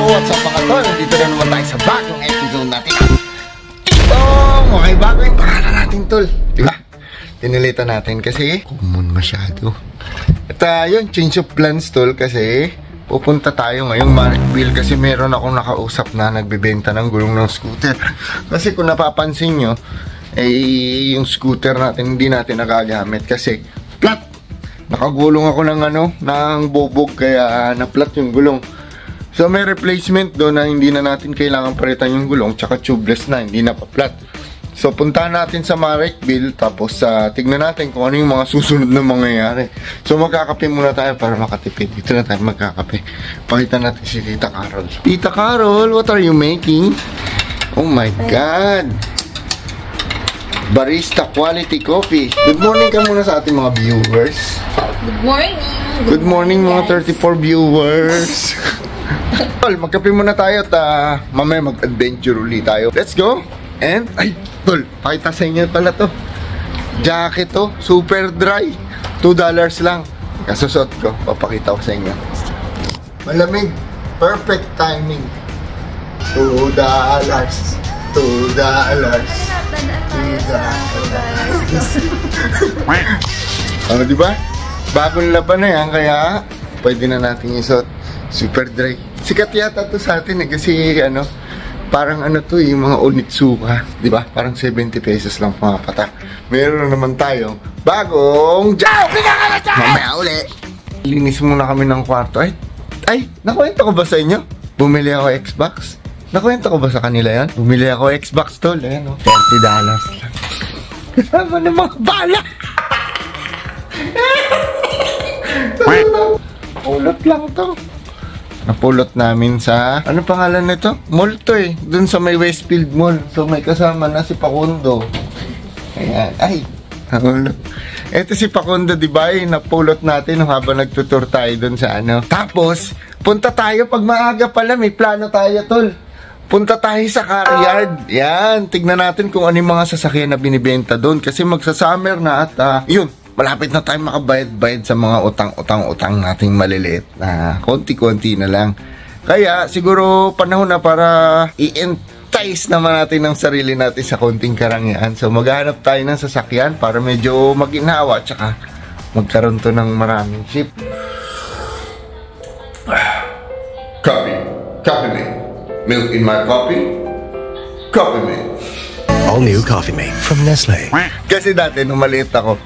what's up mga tol? Dito na naman tayo sa bagong episode natin. Ito, okay, bago yung pangalan natin tol. Diba? Tinilita natin kasi common masyado. At yun, change of plans tol kasi pupunta tayo ngayong Marikville kasi meron akong nakausap na nagbebenta ng gulong ng scooter. Kasi kung napapansin nyo, yung scooter natin hindi natin nagagamit kasi flat. Nakagulong ako ng bobog kaya na-flat yung gulong. So may replacement doon na hindi na natin kailangan palitan yung gulong tsaka tubeless na, hindi na pa-flat. So puntahan natin sa Marikville tapos tignan natin kung ano yung mga susunod na mangyayari. So magkakape muna tayo para makatipid. Dito na tayo magkakape. Pakita natin si Tita Carol. Tita Carol, what are you making? Oh my God! Barista Quality Coffee. Good morning ka muna sa ating mga viewers. Good morning. Good morning mga 34 viewers. Tol, magkape muna tayo at mamaya mag-adventure ulit tayo. Let's go! And, ay, tol, pakita sa inyo pala to. Jacket to, super dry. $2 lang. Kasusot ko, papakita ko sa inyo. Malamig, perfect timing. $2. $2. Ano, diba? Bagong laban na yan, kaya pwede na natin isot. Super dry. Sikat yata to sa atin kasi parang to yung mga Onitsuka, diba? Parang 70 pesos lang pumapata. Meron naman tayo bagong mamaya uli. Linis muna kami ng kwarto. Ay, nakwento ko ba sa inyo? Bumili ako Xbox. Nakwento ko ba sa kanila yan? Bumili ako Xbox tol, $30 lang. Kasama ng mga bala. Pulot lang to. Napulot namin sa, ano pangalan nito? Mall to dun sa may Westfield Mall. So may kasama na si Pakundo. Ayan, ay, napulot. Ito si Pakundo, diba? Napulot natin habang nagtutur tayo dun sa Tapos, punta tayo pag maaga pala. May plano tayo, tol. Punta tayo sa car yard. Yan, tignan natin kung ano yung mga sasakyan na binibenta doon. Kasi magsa-summer na at yun, malapit na tayo makabayad-bayad sa mga utang-utang nating maliliit na konti-konti na lang. Kaya siguro panahon na para i-entice naman natin ang sarili natin sa konting karangyaan. So maghanap tayo ng sasakyan para medyo maginawa tsaka magkaroon to ng maraming ship. Coffee mate. Milk in my coffee. Coffee mate. All new Coffee Mate from Nestle. Kasi dati nung maliit ako,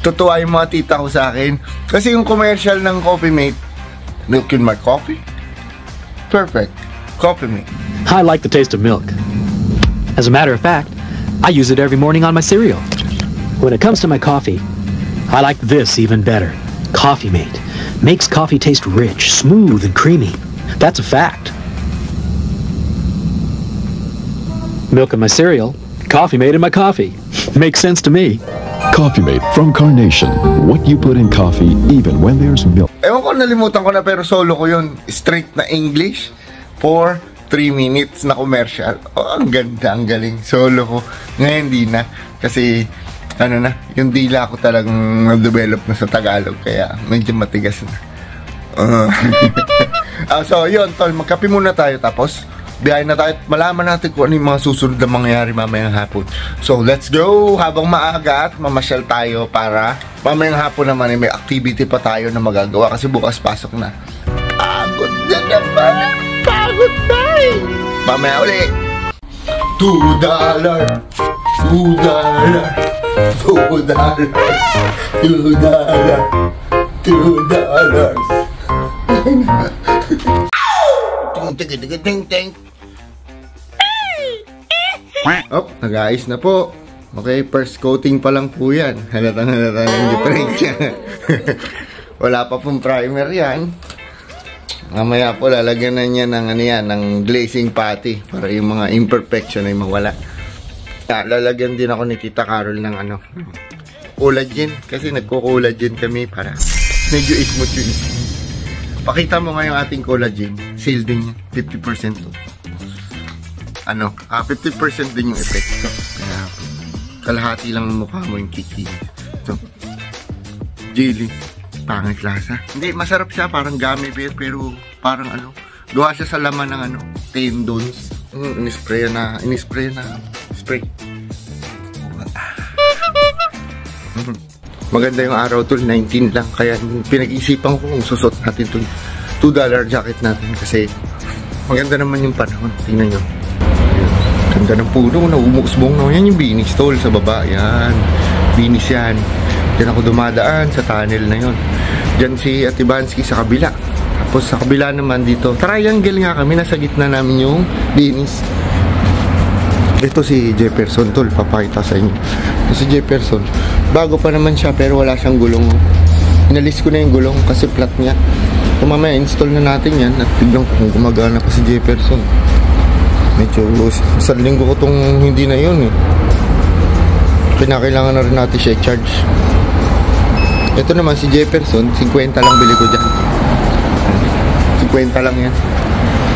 totoo yung mga tita ko sa akin. Kasi yung commercial ng Coffee Mate, milk in my coffee. Perfect. Coffee Mate. I like the taste of milk. As a matter of fact, I use it every morning on my cereal. When it comes to my coffee, I like this even better. Coffee Mate makes coffee taste rich, smooth, and creamy. That's a fact. Milk in my cereal, Coffee Mate in my coffee. Makes sense to me. Coffee Mate from Carnation. What you put in coffee even when there's milk. Ewan ko, nalimutan ko na pero solo ko yun. Straight na English for 3 minutes na commercial. Oh, ang ganda, ang galing. Solo ko. Ngayon di na. Kasi, yung dila ko talagang na-develop na sa Tagalog. Kaya, medyo matigas na. So, yun, tol. Magkape muna tayo tapos biyahe na tayo at malaman natin kung ano yung mga susunod na mangyayari mamayang hapon. So, let's go! Habang maaga at mamasyal tayo para mamayang hapon naman may activity pa tayo na magagawa kasi bukas pasok na. Pagod na naman! Pagod na mamaya uli! $2! Oh, nag-aayos na po. Okay, first coating pa lang po yan. Halatang yung diferensya. Wala pa pong primer yan. Mamaya po lalagyan na niya ng ng glazing putty para yung mga imperfection ay mawala. Lalagyan din ako ni Tita Carol ng collagen kasi nagko-collagen kami para medyo smooth yun. Pakita mo nga yung ating collagen. Sale din yan. 50% to. 50% din yung epekto. Kaya, kalahati lang ng mukha mo yung kiki. So, jelly. Pangit lasa. Hindi, masarap siya. Parang gummy bear. Pero, parang Gawa siya sa laman ng ano, tendons. Inispray na. Spray. Maganda yung araw tol, 19 lang. Kaya pinag-isipan ko kung susot natin tol $2 jacket natin kasi maganda naman yung panahon. Tingnan nyo. Ganda ng puno na umuusbong na. Yan yung binis tol sa baba. Yan. Binis yan. Diyan ako dumadaan sa tunnel na yon. Diyan si Ate Bansky sa kabila. Tapos sa kabila naman dito, triangle nga kami. Nasa gitna namin yung binis. Ito si Jefferson tol. Papakita sa inyo. Si Jefferson. Bago pa naman siya pero wala siyang gulong. Inalis ko na yung gulong kasi flat niya. Kung mamaya install na natin yan at tignan ko kung gumagana pa si Jefferson. Medyo isang linggo ko tong hindi na yun eh. Kinakailangan na rin natin siya charge. Ito naman si Jefferson, 50 lang bili ko dyan. 50 lang yan.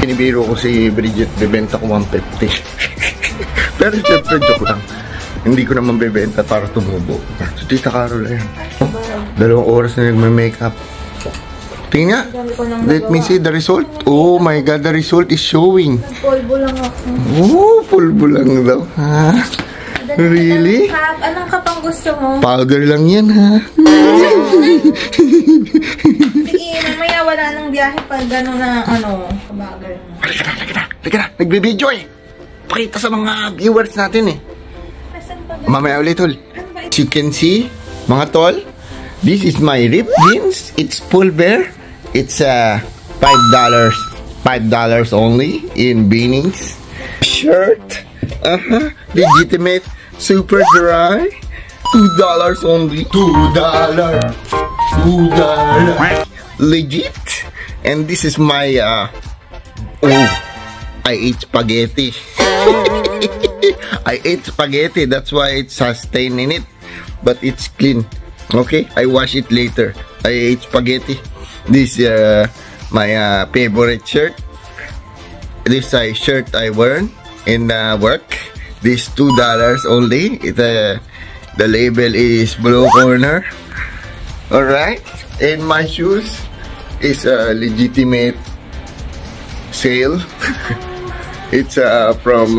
Pinibiro ko si Bridget, bebenta ko 150. Pero syempre joke lang. Hindi ko naman bebenta para tumubo. So Tita Carol ayan. 2 oras na nagme-makeup. Tingnan nga. Let me see the result. Oh my God, the result is showing. Pulbo lang ako. Oh, pulbo lang daw. Ha? Really? Anong kapang gusto mo? Powder lang yan, ha? Sige, mamaya wala nang biyahe pag gano'n na, kabagal mo. Halika na. Nagbibideo eh. Pakita sa mga viewers natin eh. Mamaya ulit, tol. As you can see, mga tol, this is my ripped jeans. It's pulver. It's $5 only in Beanies. Shirt. Legitimate. Super dry. $2 only. $2. Legit. And this is my I ate spaghetti. I ate spaghetti. That's why it has stain in it. But it's clean. Okay? I wash it later. I ate spaghetti. This my favorite shirt. This shirt I wear in work. This $2 only. The label is blue corner. Alright. And my shoes is a legitimate sale. It's from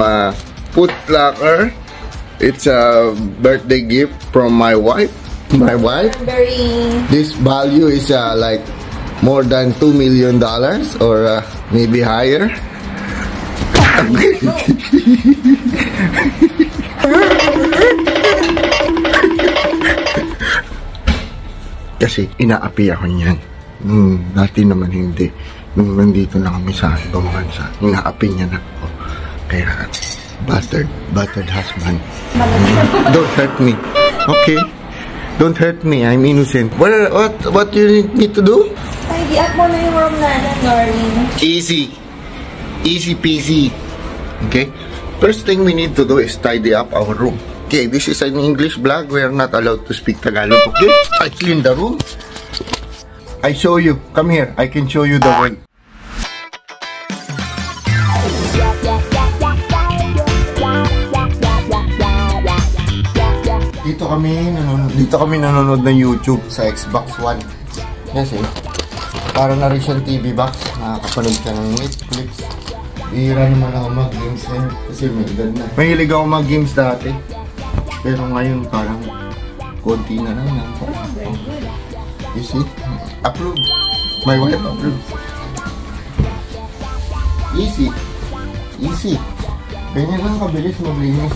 Foot Locker. It's a birthday gift from my wife. This value is like more than $2 million or maybe higher. Kasi inaapi ako niyan. Dati naman hindi. Nung nandito na kami sa ibang bansa, inaapi niya na ako. Kaya battered husband. Don't hurt me. Okay? Don't hurt me. I'm innocent. What do you need to do? Tidy up mo na yung room natin, darling. Easy peasy. Okay? First thing we need to do is tidy up our room. Okay, this is an English vlog. We are not allowed to speak Tagalog. Okay? I clean the room. I show you. Come here. I can show you the way. Dito kami nanonood ng YouTube sa Xbox One. Yes eh. Para na rin siyang TV box. Nakakapanood ka ng Netflix. Ihira naman ako mag-games ngayon kasi may edad na. Mahilig ako mag-games dati. Pero ngayon parang konti na lang. You see? Approve. My wife approves. Easy. Ganyan lang kabilis maglinis.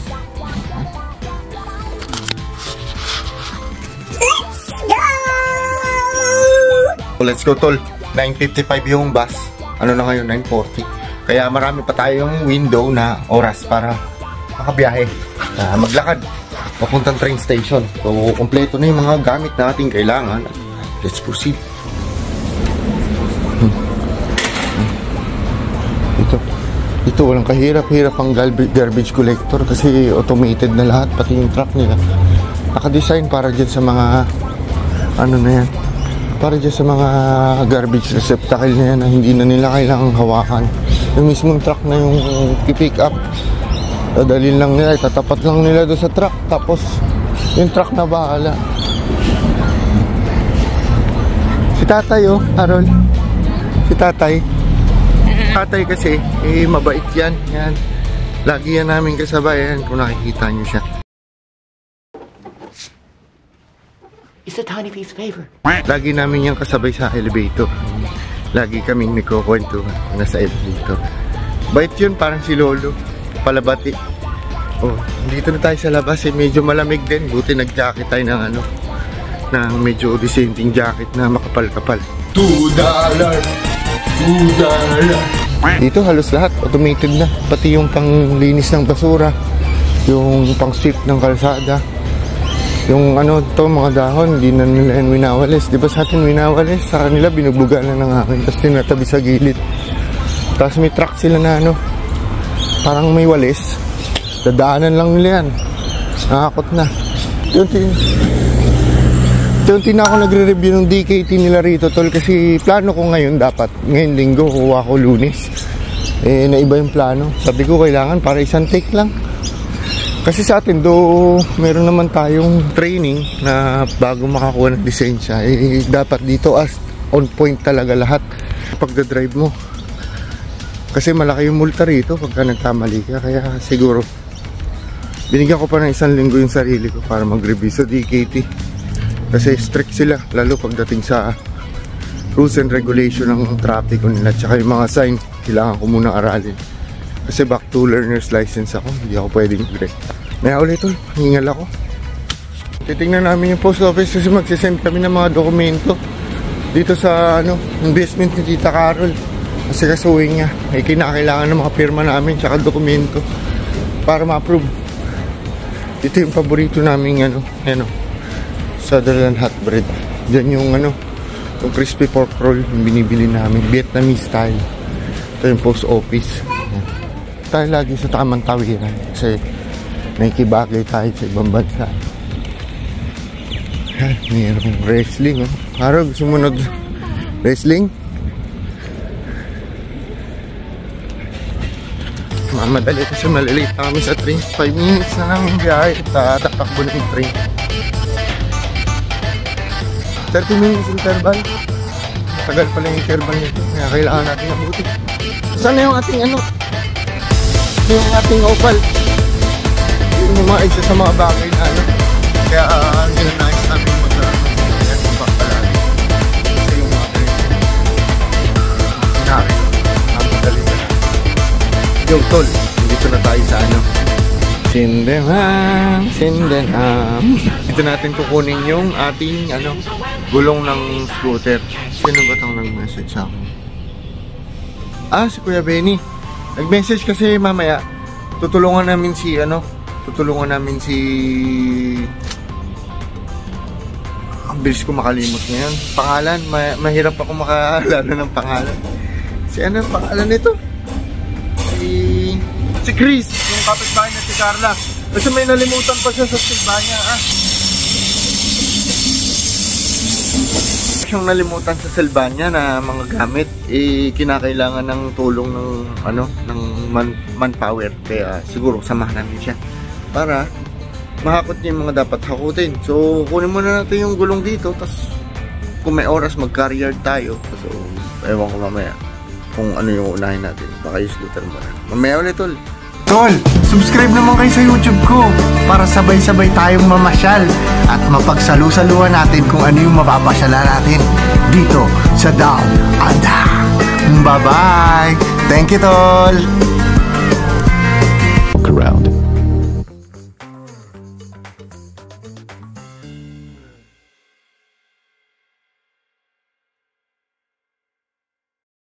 Let's go tol. 9:55 yung bus. Ano na ngayon? 9:40. Kaya marami pa tayong window na oras para makabiyahe. Maglakad. Papuntang train station. So, kompleto na yung mga gamit natin kailangan. Let's proceed. Ito walang kahirap-hirap ang garbage collector kasi automated na lahat. Pati yung truck nila. Naka-design para dyan sa mga ano na yan. Para dyan sa mga garbage receptacle na yan na hindi na nila kailangang hawakan. Yung mismong truck na yung pick up. Dadalhin lang nila, itatapat lang nila doon sa truck. Tapos yung truck na bahala. Si tatay oh, Harold. Si tatay. Tatay kasi, mabait yan. Yan. Lagi yan namin kasabay. Yan, kung nakikita nyo siya. It's a tiny piece of paper. Lagi namin yung kasabay sa elevator. Lagi kaming nagkukwento nasa elevator. Bait yun, parang si Lolo. Palabati. Oh, dito na tayo sa labas. Medyo malamig din. Buti nag-jacket tayo ng ng medyo dissenting jacket na makapal-kapal. $2. Dito halos lahat automated na. Pati yung panglinis ng basura, yung pang-sweep ng kalsada. Yung mga dahon, hindi na nila yan winawalis. Di ba sa atin winawalis? Sa kanila binubuga na ng hangin, tapos tinatabi sa gilid. Tapos may truck sila na parang may walis. Dadaanan lang nila yan. Nakakot na. Unti na ako nagre-review ng DKT nila rito, tol. Kasi plano ko ngayon dapat. Ngayon linggo, kuha ko Lunes. Naiba yung plano. Sabi ko kailangan para isang take lang. Kasi sa atin, meron naman tayong training na bago makakuha ng lisensya, dapat dito on point talaga lahat pagdadrive mo. Kasi malaki yung multa rito pagka nagkamali ka. Kaya siguro, binigyan ko pa ng isang linggo yung sarili ko para mag-review sa DKT. Kasi strict sila, lalo pagdating sa rules and regulation ng traffic nila. Tsaka yung mga sign, kailangan ko munang aralin. Kasi back to learner's license ako, hindi ako pwedeng mag-rest. Maya ulit tol, hingal ako. Titingnan namin yung post office kasi magsisend kami ng mga dokumento dito sa investment ni Tita Carol. Kasi kasuhin niya, kinakailangan ng mga pirma namin tsaka dokumento para ma-approve. Ito yung paborito namin Sutherland hot bread. Diyan yung yung crispy pork roll yung binibili namin, Vietnamese style. Ito yung post office. Tayo lagi sa tamang tawiran kasi nakikibagay tayo sa ibang bansa. Mayroong wrestling. Araw, gusto mo wrestling? Mamadali kasi malilate na kami sa train. 5 minutes na lang yung biyahe. Tatakbo na yung train. 30 minutes interval. Tagal pala yung interval nito. Kaya kailangan natin mabuti. Saan na yung ating yung ating opal? Yung mga isa sa mga bagay na kaya ginanayos namin yan yung bakbalari. Kasi yung mga ganito namin namadali na lang. Yo tol, dito na tayo sa Sindenham. Dito natin kukunin yung ating gulong ng scooter. Sino ba itong nag-message sa akin? Si Kuya Benny. Nag-message kasi mamaya tutulungan namin si ang bilis ko makalimot ngayon. Pangalan, mahirap ako makaalala ng pangalan. Ang pangalan nito? Si Chris, yung kapitbahay na si Carla. Kasi may nalimutan pa siya sa Silvania. Siyang nalimutan sa Silvania na mga gamit, kinakailangan ng tulong ng manpower. Kaya siguro samahan namin siya para mahakot niya yung mga dapat hakutin. So kunin muna natin yung gulong dito, tapos kung may oras mag-carrier tayo. So ewan ko mamaya kung ano yung unahin natin. Baka yung scooter muna. Mamaya ulit tol. Tol, subscribe naman kayo sa YouTube ko para sabay-sabay tayong mamasyal at mapagsalu-saluhan natin kung ano yung mapapasyala natin dito sa Down Under. Bye-bye! Thank you, tol! Look around.